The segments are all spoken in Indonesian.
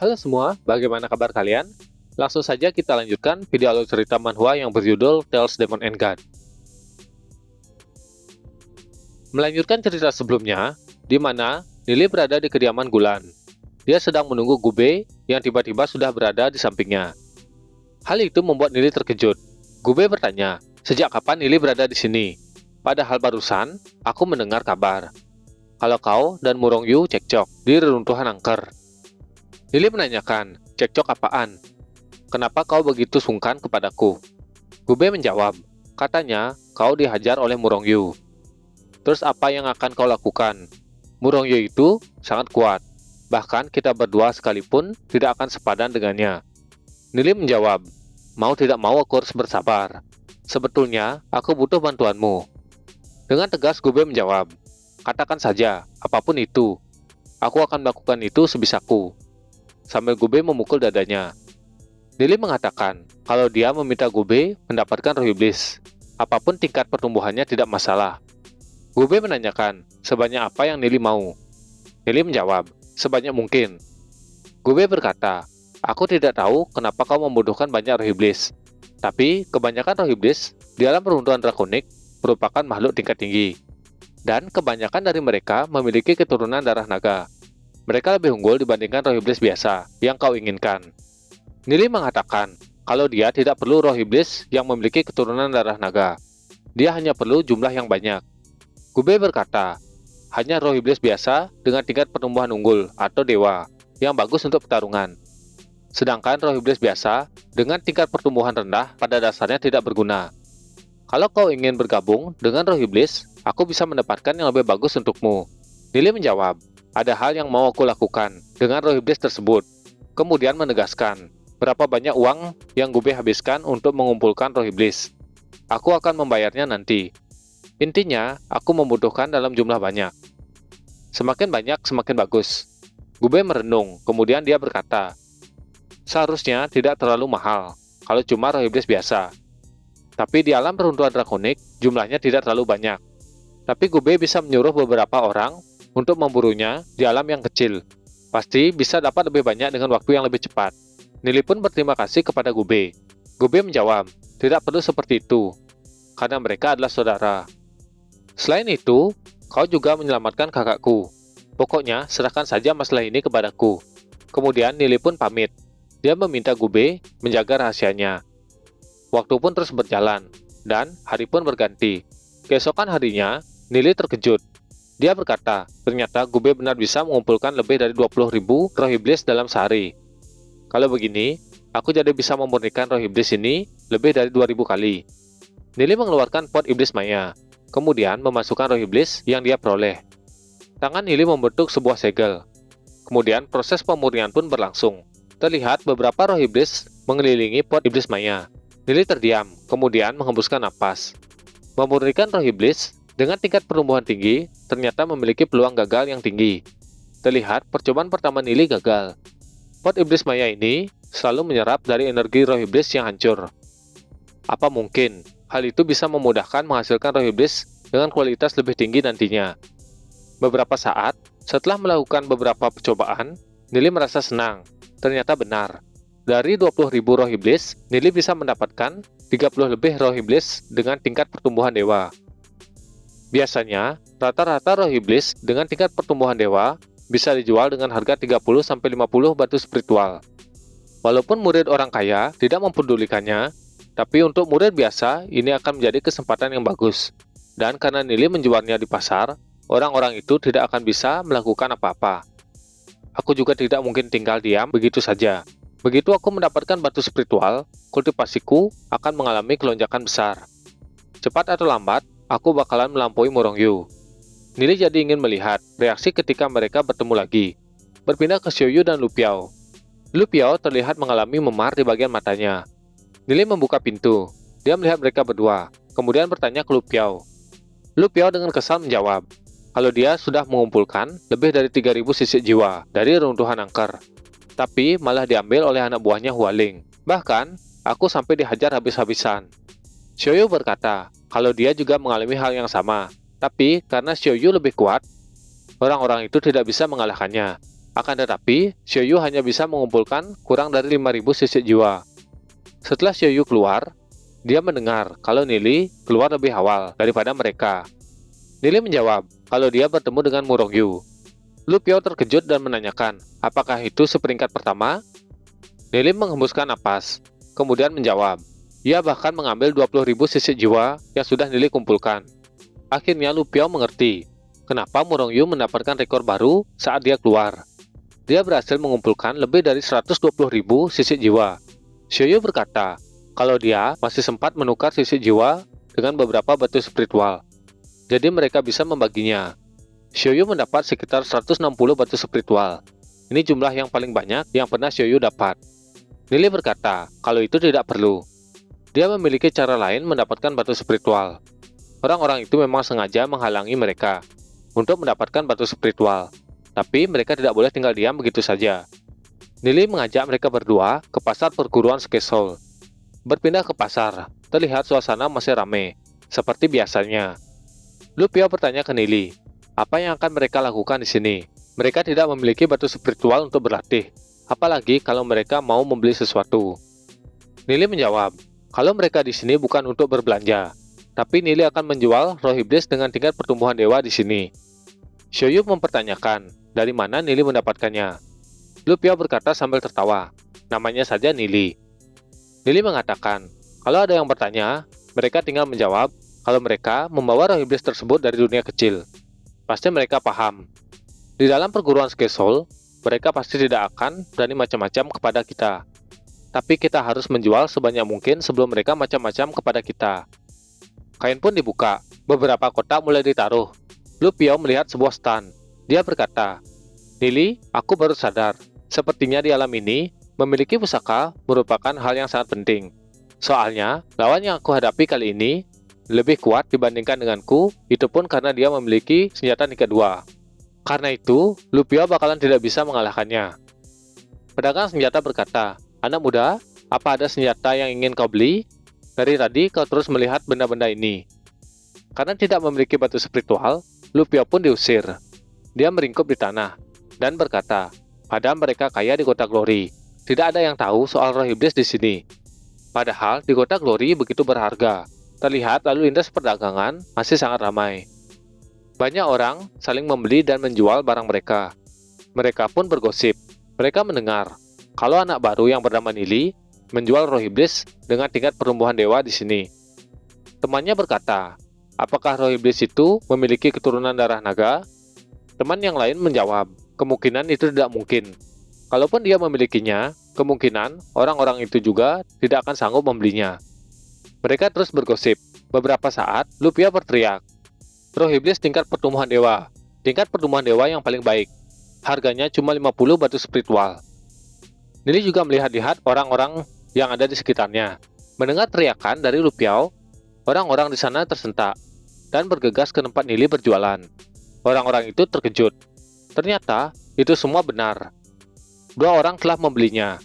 Halo semua, bagaimana kabar kalian? Langsung saja kita lanjutkan video alur cerita manhwa yang berjudul Tales Demon and God. Melanjutkan cerita sebelumnya, di mana Lily berada di kediaman Gulan. Dia sedang menunggu Gube yang tiba-tiba sudah berada di sampingnya. Hal itu membuat Lily terkejut. Gube bertanya, sejak kapan Lily berada di sini? Padahal barusan, aku mendengar kabar kalau kau dan Murongyu cekcok di reruntuhan angker. Lily menanyakan, cekcok apaan? Kenapa kau begitu sungkan kepadaku? Gube menjawab, katanya kau dihajar oleh Murongyu. Terus apa yang akan kau lakukan? Murongyu itu sangat kuat. Bahkan kita berdua sekalipun tidak akan sepadan dengannya. Lily menjawab, mau tidak mau aku harus bersabar. Sebetulnya aku butuh bantuanmu. Dengan tegas Gube menjawab, katakan saja, apapun itu. Aku akan melakukan itu sebisaku. Sambil Gube memukul dadanya. Lily mengatakan kalau dia meminta Gube mendapatkan roh iblis. Apapun tingkat pertumbuhannya tidak masalah. Gube menanyakan sebanyak apa yang Lily mau. Lily menjawab, sebanyak mungkin. Gube berkata, aku tidak tahu kenapa kau membutuhkan banyak roh iblis. Tapi kebanyakan roh iblis di alam peruntuhan drakonik merupakan makhluk tingkat tinggi. Dan kebanyakan dari mereka memiliki keturunan darah naga. Mereka lebih unggul dibandingkan roh iblis biasa yang kau inginkan. Lily mengatakan kalau dia tidak perlu roh iblis yang memiliki keturunan darah naga. Dia hanya perlu jumlah yang banyak. Gube berkata, hanya roh iblis biasa dengan tingkat pertumbuhan unggul atau dewa yang bagus untuk pertarungan. Sedangkan roh iblis biasa dengan tingkat pertumbuhan rendah pada dasarnya tidak berguna. Kalau kau ingin bergabung dengan roh iblis, aku bisa mendapatkan yang lebih bagus untukmu. Lily menjawab, ada hal yang mau aku lakukan dengan roh iblis tersebut. Kemudian menegaskan, berapa banyak uang yang Gube habiskan untuk mengumpulkan roh iblis. Aku akan membayarnya nanti. Intinya, aku membutuhkan dalam jumlah banyak. Semakin banyak, semakin bagus. Gube merenung, kemudian dia berkata, seharusnya tidak terlalu mahal, kalau cuma roh iblis biasa. Tapi di alam peruntuhan drakonik, jumlahnya tidak terlalu banyak. Tapi Gube bisa menyuruh beberapa orang untuk memburunya di alam yang kecil. Pasti bisa dapat lebih banyak dengan waktu yang lebih cepat. Lily pun berterima kasih kepada Gube. Gube menjawab, tidak perlu seperti itu, karena mereka adalah saudara. Selain itu, kau juga menyelamatkan kakakku. Pokoknya, serahkan saja masalah ini kepadaku. Kemudian Lily pun pamit. Dia meminta Gube menjaga rahasianya. Waktu pun terus berjalan, dan hari pun berganti. Keesokan harinya, Lily terkejut. Dia berkata, ternyata Gube benar bisa mengumpulkan lebih dari 20.000 roh iblis dalam sehari. Kalau begini, aku jadi bisa memurnikan roh iblis ini lebih dari 2000 kali. Lily mengeluarkan pot iblis maya, kemudian memasukkan roh iblis yang dia peroleh. Tangan Lily membentuk sebuah segel. Kemudian proses pemurnian pun berlangsung. Terlihat beberapa roh iblis mengelilingi pot iblis maya. Lily terdiam, kemudian menghembuskan napas. Memurnikan roh iblis dengan tingkat pertumbuhan tinggi ternyata memiliki peluang gagal yang tinggi. Terlihat percobaan pertama Lily gagal. Pot iblis maya ini selalu menyerap dari energi roh iblis yang hancur. Apa mungkin hal itu bisa memudahkan menghasilkan roh iblis dengan kualitas lebih tinggi nantinya? Beberapa saat setelah melakukan beberapa percobaan, Lily merasa senang. Ternyata benar. Dari 20.000 roh iblis, Lily bisa mendapatkan 30 lebih roh iblis dengan tingkat pertumbuhan dewa. Biasanya, rata-rata roh iblis dengan tingkat pertumbuhan dewa bisa dijual dengan harga 30-50 batu spiritual. Walaupun murid orang kaya tidak mempedulikannya, tapi untuk murid biasa ini akan menjadi kesempatan yang bagus. Dan karena Lily menjualnya di pasar, orang-orang itu tidak akan bisa melakukan apa-apa. Aku juga tidak mungkin tinggal diam begitu saja. Begitu aku mendapatkan batu spiritual, kultivasiku akan mengalami kelonjakan besar. Cepat atau lambat, aku bakalan melampaui Murongyu. Lily jadi ingin melihat reaksi ketika mereka bertemu lagi. Berpindah ke Xiaoyu dan Lu Piao. Lu Piao terlihat mengalami memar di bagian matanya. Lily membuka pintu. Dia melihat mereka berdua, kemudian bertanya ke Lu Piao. Lu Piao dengan kesal menjawab, kalau dia sudah mengumpulkan lebih dari 3.000 sisik jiwa dari runtuhan angker. Tapi malah diambil oleh anak buahnya Hualing. Bahkan, aku sampai dihajar habis-habisan. Xiaoyu berkata, kalau dia juga mengalami hal yang sama. Tapi karena Xiaoyu lebih kuat, orang-orang itu tidak bisa mengalahkannya. Lily Akan tetapi, Xiaoyu hanya bisa mengumpulkan kurang dari 5.000 sisik jiwa. Setelah Xiaoyu keluar, dia mendengar kalau Nili keluar lebih awal daripada mereka. Nili menjawab kalau dia bertemu dengan Murongyu. Lu Piao terkejut dan menanyakan, apakah itu seperingkat pertama? Nili menghembuskan napas, kemudian menjawab, ia bahkan mengambil 20.000 sisik jiwa yang sudah Nili kumpulkan. Akhirnya Lu Piao mengerti kenapa Murongyu mendapatkan rekor baru saat dia keluar. Dia berhasil mengumpulkan lebih dari 120.000 sisik jiwa. Xiaoyu berkata kalau dia masih sempat menukar sisik jiwa dengan beberapa batu spiritual. Jadi mereka bisa membaginya. Xiaoyu mendapat sekitar 160 batu spiritual. Ini jumlah yang paling banyak yang pernah Xiaoyu dapat. Nili berkata kalau itu tidak perlu. Dia memiliki cara lain mendapatkan batu spiritual. Orang-orang itu memang sengaja menghalangi mereka untuk mendapatkan batu spiritual. Tapi mereka tidak boleh tinggal diam begitu saja. Nili mengajak mereka berdua ke pasar perguruan Skesol. Berpindah ke pasar, terlihat suasana masih ramai, seperti biasanya. Lu Piao bertanya ke Nili, apa yang akan mereka lakukan di sini? Mereka tidak memiliki batu spiritual untuk berlatih, apalagi kalau mereka mau membeli sesuatu. Nili menjawab, kalau mereka di sini bukan untuk berbelanja, tapi Nili akan menjual roh iblis dengan tingkat pertumbuhan dewa di sini. Xiaoyu mempertanyakan, dari mana Nili mendapatkannya? Lu Piao berkata sambil tertawa, namanya saja Nili. Nili mengatakan, kalau ada yang bertanya, mereka tinggal menjawab kalau mereka membawa roh iblis tersebut dari dunia kecil. Pasti mereka paham. Di dalam perguruan Skesol, mereka pasti tidak akan berani macam-macam kepada kita. Tapi kita harus menjual sebanyak mungkin sebelum mereka macam-macam kepada kita. Kain pun dibuka, beberapa kotak mulai ditaruh. Lu Piao melihat sebuah stand. Dia berkata, Nili, aku baru sadar, sepertinya di alam ini, memiliki pusaka merupakan hal yang sangat penting. Soalnya, lawan yang aku hadapi kali ini lebih kuat dibandingkan denganku, itu pun karena dia memiliki senjata tingkat 2. Karena itu, Lu Piao bakalan tidak bisa mengalahkannya. Pedagang senjata berkata, anak muda, apa ada senjata yang ingin kau beli? Dari tadi kau terus melihat benda-benda ini. Karena tidak memiliki batu spiritual, Lu Piao pun diusir. Dia meringkuk di tanah dan berkata, padahal mereka kaya di kota Glory. Tidak ada yang tahu soal roh iblis di sini. Padahal di kota Glory begitu berharga. Terlihat lalu lintas perdagangan masih sangat ramai. Banyak orang saling membeli dan menjual barang mereka. Mereka pun bergosip. Mereka mendengar kalau anak baru yang bernama Nili menjual roh iblis dengan tingkat pertumbuhan dewa di sini. Temannya berkata, apakah roh iblis itu memiliki keturunan darah naga? Teman yang lain menjawab, kemungkinan itu tidak mungkin. Kalaupun dia memilikinya, kemungkinan orang-orang itu juga tidak akan sanggup membelinya. Mereka terus bergosip. Beberapa saat, Lu Piao berteriak, roh iblis tingkat pertumbuhan dewa. Tingkat pertumbuhan dewa yang paling baik. Harganya cuma 50 batu spiritual. Nili juga melihat-lihat orang-orang yang ada di sekitarnya. Mendengar teriakan dari Lu Piao, orang-orang di sana tersentak dan bergegas ke tempat Nili berjualan. Orang-orang itu terkejut. Ternyata, itu semua benar. 2 orang telah membelinya.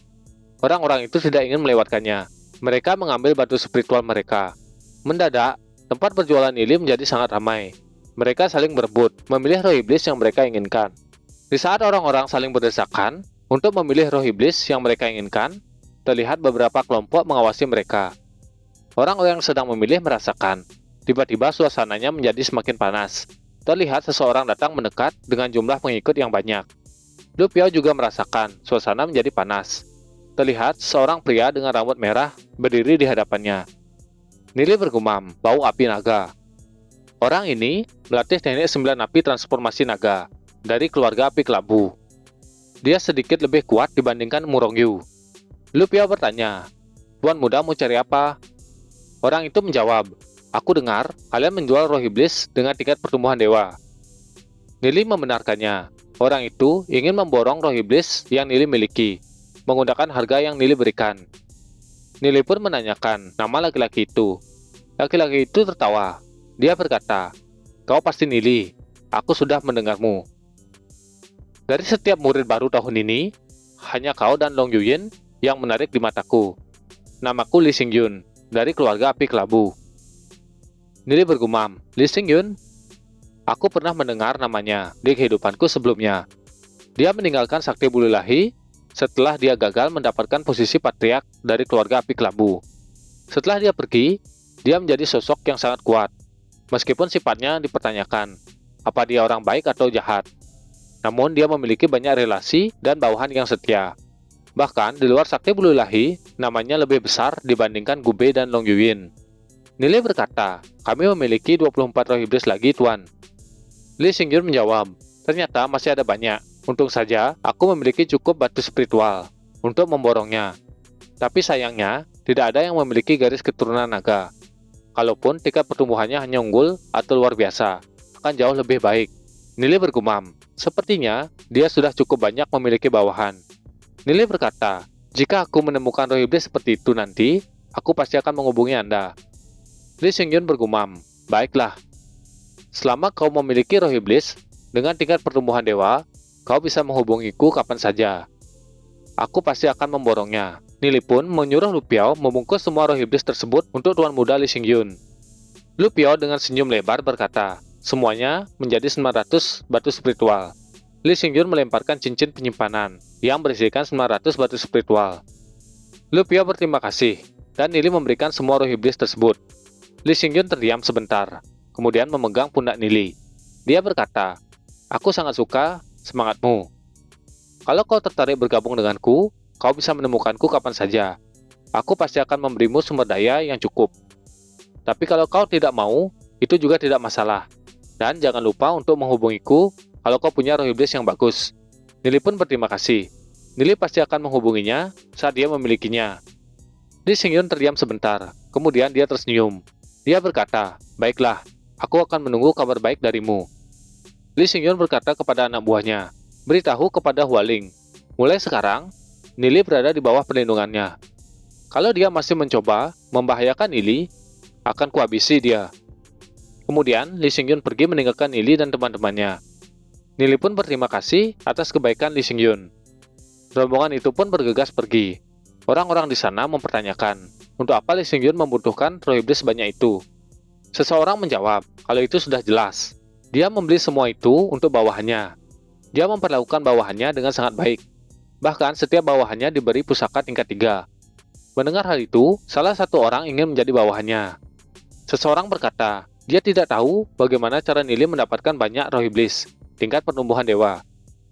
Orang-orang itu tidak ingin melewatkannya. Mereka mengambil batu spiritual mereka. Mendadak, tempat berjualan Nili menjadi sangat ramai. Mereka saling berebut, memilih roh iblis yang mereka inginkan. Di saat orang-orang saling berdesakan untuk memilih roh iblis yang mereka inginkan, terlihat beberapa kelompok mengawasi mereka. Orang-orang yang sedang memilih merasakan. Tiba-tiba suasananya menjadi semakin panas. Terlihat seseorang datang mendekat dengan jumlah pengikut yang banyak. Lu Piao juga merasakan suasana menjadi panas. Terlihat seorang pria dengan rambut merah berdiri di hadapannya. Nili bergumam, bau api naga. Orang ini melatih teknik 9 api transformasi naga dari keluarga api kelabu. Dia sedikit lebih kuat dibandingkan Murongyu. Lu Piao bertanya, Tuan muda mau cari apa? Orang itu menjawab, aku dengar kalian menjual roh iblis dengan tingkat pertumbuhan dewa. Nili membenarkannya. Orang itu ingin memborong roh iblis yang Nili miliki, menggunakan harga yang Nili berikan. Nili pun menanyakan nama laki-laki itu. Laki-laki itu tertawa. Dia berkata, kau pasti Nili, aku sudah mendengarmu. Dari setiap murid baru tahun ini, hanya kau dan Long Yuyin yang menarik di mataku. Namaku Li Xingyun, dari keluarga api kelabu. Nili bergumam, Li Xingyun? Aku pernah mendengar namanya di kehidupanku sebelumnya. Dia meninggalkan Sakti Bulilahi setelah dia gagal mendapatkan posisi patriark dari keluarga Api Kelambu. Setelah dia pergi, dia menjadi sosok yang sangat kuat, meskipun sifatnya dipertanyakan, apa dia orang baik atau jahat. Namun dia memiliki banyak relasi dan bawahan yang setia. Bahkan di luar Sakti Bulilahi, namanya lebih besar dibandingkan Gube dan Long Yuyin. Nili berkata, kami memiliki 24 roh iblis lagi, Tuan. Lee Xingyun menjawab, ternyata masih ada banyak. Untung saja aku memiliki cukup batu spiritual untuk memborongnya. Tapi sayangnya, tidak ada yang memiliki garis keturunan naga. Kalaupun tingkat pertumbuhannya hanya unggul atau luar biasa, akan jauh lebih baik. Nili bergumam, sepertinya dia sudah cukup banyak memiliki bawahan. Nili berkata, jika aku menemukan roh iblis seperti itu nanti, aku pasti akan menghubungi Anda. Lee Xingyun bergumam, baiklah. Selama kau memiliki roh iblis, dengan tingkat pertumbuhan dewa, kau bisa menghubungiku kapan saja. Aku pasti akan memborongnya. Nili pun menyuruh Lu Piao membungkus semua roh iblis tersebut untuk Tuan Muda Lee Xingyun. Lu Piao dengan senyum lebar berkata, semuanya menjadi 900 batu spiritual. Lee Xingyun melemparkan cincin penyimpanan yang berisikan 900 batu spiritual. Lu Piao berterima kasih, dan Nili memberikan semua roh iblis tersebut. Lee Xingyun terdiam sebentar, kemudian memegang pundak Nili. Dia berkata, aku sangat suka semangatmu. Kalau kau tertarik bergabung denganku, kau bisa menemukanku kapan saja. Aku pasti akan memberimu sumber daya yang cukup. Tapi kalau kau tidak mau, itu juga tidak masalah. Dan jangan lupa untuk menghubungiku kalau kau punya roh iblis yang bagus. Nili pun berterima kasih. Nili pasti akan menghubunginya saat dia memilikinya. Lee Xingyun terdiam sebentar, kemudian dia tersenyum. Dia berkata, baiklah, aku akan menunggu kabar baik darimu. Lee Xingyun berkata kepada anak buahnya, beritahu kepada Hualing, mulai sekarang, Nili berada di bawah perlindungannya. Kalau dia masih mencoba membahayakan Nili, akan kuhabisi dia. Kemudian, Lee Xingyun pergi meninggalkan Nili dan teman-temannya. Nili pun berterima kasih atas kebaikan Lee Xingyun. Rombongan itu pun bergegas pergi. Orang-orang di sana mempertanyakan, untuk apa Lee Xingyun membutuhkan roh iblis sebanyak itu? Seseorang menjawab, kalau itu sudah jelas. Dia membeli semua itu untuk bawahannya. Dia memperlakukan bawahannya dengan sangat baik. Bahkan setiap bawahannya diberi pusaka tingkat 3. Mendengar hal itu, salah satu orang ingin menjadi bawahannya. Seseorang berkata, dia tidak tahu bagaimana cara Nili mendapatkan banyak roh iblis, tingkat pertumbuhan dewa.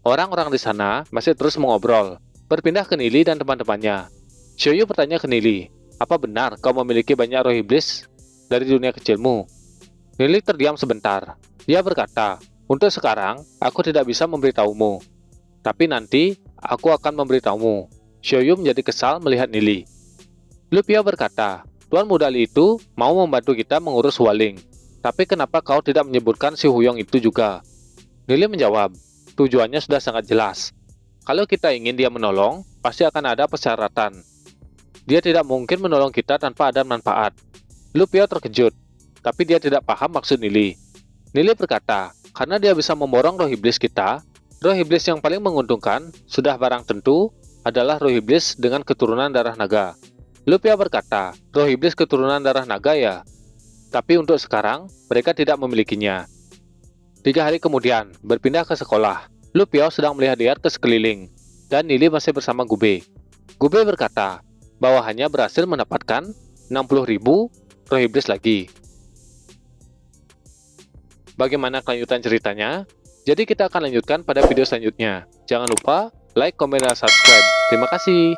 Orang-orang di sana masih terus mengobrol, berpindah ke Nili dan teman-temannya. Xiaoyu bertanya ke Nili, apa benar kau memiliki banyak roh iblis dari dunia kecilmu? Nili terdiam sebentar. Dia berkata, untuk sekarang, aku tidak bisa memberitahumu. Tapi nanti, aku akan memberitahumu. Xiaoyu menjadi kesal melihat Nili. Lu Piao berkata, Tuan Muda Li itu mau membantu kita mengurus Hualing. Tapi kenapa kau tidak menyebutkan si Huyong itu juga? Nili menjawab, tujuannya sudah sangat jelas. Kalau kita ingin dia menolong, pasti akan ada persyaratan. Dia tidak mungkin menolong kita tanpa ada manfaat. Lu Piao terkejut, tapi dia tidak paham maksud Nili. Nili berkata, karena dia bisa memborong roh iblis kita, roh iblis yang paling menguntungkan sudah barang tentu adalah roh iblis dengan keturunan darah naga. Lu Piao berkata, roh iblis keturunan darah naga ya? Tapi untuk sekarang, mereka tidak memilikinya. 3 hari kemudian, berpindah ke sekolah. Lu Piao sedang melihat-lihat ke sekeliling, dan Nili masih bersama Gube. Gube berkata, bawahannya berhasil mendapatkan 60.000 roh iblis lagi. Bagaimana kelanjutan ceritanya? Jadi kita akan lanjutkan pada video selanjutnya. Jangan lupa like, komen, dan subscribe. Terima kasih.